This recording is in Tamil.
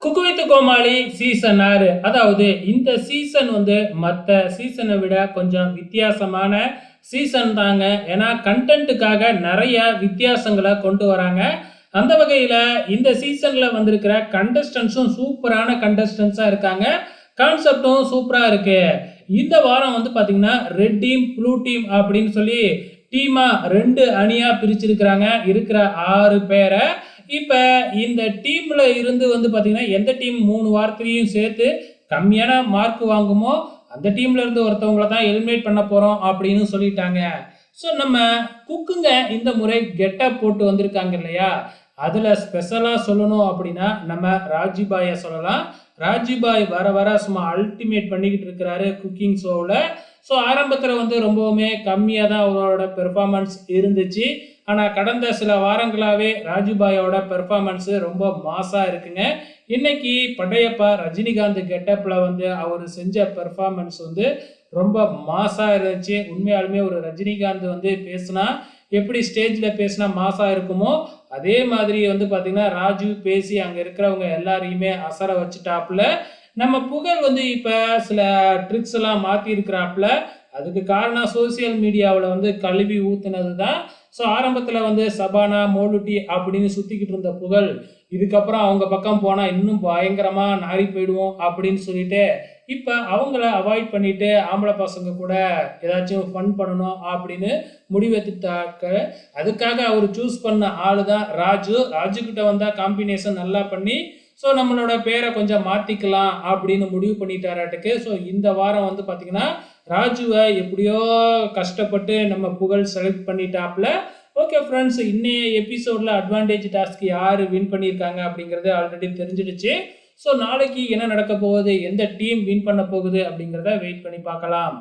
குக்கு வித் கோமாளி சீசன் 6 அதாவது இந்த சீசன் வந்து மத்த சீசனை விட கொஞ்சம் வித்தியாசமான சீசன் தாங்க. ஏன்னா கன்டென்ட்டுக்காக நிறைய வித்தியாசங்களை கொண்டு வராங்க. அந்த வகையில இந்த சீசன்ல வந்திருக்கிற கண்டஸ்டன்ஸும் சூப்பரான கண்டஸ்டன்ஸா இருக்காங்க. கான்செப்டும் சூப்பரா இருக்கு. இந்த வாரம் வந்து பாத்தீங்கன்னா ரெட் டீம் ப்ளூ டீம் அப்படின்னு சொல்லி டீமா 2 அணியா பிரிச்சிருக்கிறாங்க இருக்கிற 6 பேரை. இப்ப இந்த டீம்ல இருந்து வந்து பாத்தீங்கன்னா எந்த டீம் 3 வாரத்திலையும் சேர்த்து கம்மியான மார்க் வாங்குமோ அந்த டீம்ல இருந்து ஒருத்தவங்கள தான் எலிமினேட் பண்ண போறோம் அப்படின்னு சொல்லிட்டாங்க. ஸோ நம்ம குக்குங்க இந்த முறை கெட்டப் போட்டு வந்திருக்காங்க இல்லையா, அதுல ஸ்பெஷலா சொல்லணும் அப்படின்னா நம்ம ராஜிபாயை சொல்லலாம். ராஜிபாய் வர வர சும்மா அல்டிமேட் பண்ணிக்கிட்டு இருக்கிறாரு குக்கிங் ஷோவில். ஸோ ஆரம்பத்தில் வந்து ரொம்பவுமே கம்மியாக தான் அவரோட பெர்ஃபார்மன்ஸ் இருந்துச்சு. ஆனால் கடந்த சில வாரங்களாகவே ராஜுபாயோட பெர்ஃபார்மன்ஸு ரொம்ப மாசாக இருக்குங்க. இன்னைக்கு படையப்பா ரஜினிகாந்த் கெட்டப்பில் வந்து அவர் செஞ்ச பெர்ஃபார்மன்ஸ் வந்து ரொம்ப மாசாக இருந்துச்சு. உண்மையாலுமே ஒரு ரஜினிகாந்த் வந்து பேசுனா எப்படி ஸ்டேஜில் பேசினா மாசாக இருக்குமோ அதே மாதிரி வந்து பார்த்திங்கன்னா ராஜு பேசி அங்கே இருக்கிறவங்க எல்லாரையுமே அசர வச்சுட்டாப்புல. நம்ம புகழ் வந்து இப்போ சில ட்ரிக்ஸ் எல்லாம் மாற்றி இருக்கிறாப்புல. அதுக்கு காரணம் சோசியல் மீடியாவில் வந்து கழுவி ஊத்துனது தான். ஸோ ஆரம்பத்தில் வந்து சபானா மோலுட்டி அப்படின்னு சுற்றிக்கிட்டு இருந்த புகழ் இதுக்கப்புறம் அவங்க பக்கம் போனால் இன்னும் பயங்கரமாக நாரி போயிடுவோம் அப்படின்னு சொல்லிட்டு இப்போ அவங்கள அவாய்ட் பண்ணிட்டு ஆம்பளை பசங்க கூட ஏதாச்சும் ஃபன் பண்ணணும் அப்படின்னு முடிவெடுத்தாக்க அதுக்காக அவர் சூஸ் பண்ண ஆளு தான் ராஜு. ராஜுக்கிட்ட வந்தால் காம்பினேஷன் நல்லா பண்ணி ஸோ நம்மளோட பேரை கொஞ்சம் மாற்றிக்கலாம் அப்படின்னு முடிவு பண்ணிட்டாராட்டுக்கு. ஸோ இந்த வாரம் வந்து பார்த்தீங்கன்னா ராஜுவை எப்படியோ கஷ்டப்பட்டு நம்ம புகழ் செலக்ட் பண்ணிட்டாப்ல. ஓகே ஃப்ரெண்ட்ஸ், இன்னைய எபிசோடில் அட்வான்டேஜ் டாஸ்க் யார் வின் பண்ணியிருக்காங்க அப்படிங்கிறது ஆல்ரெடி தெரிஞ்சிடுச்சு. ஸோ நாளைக்கு என்ன நடக்க போகுது, எந்த டீம் வின் பண்ண போகுது அப்படிங்கிறத வெயிட் பண்ணி பார்க்கலாம்.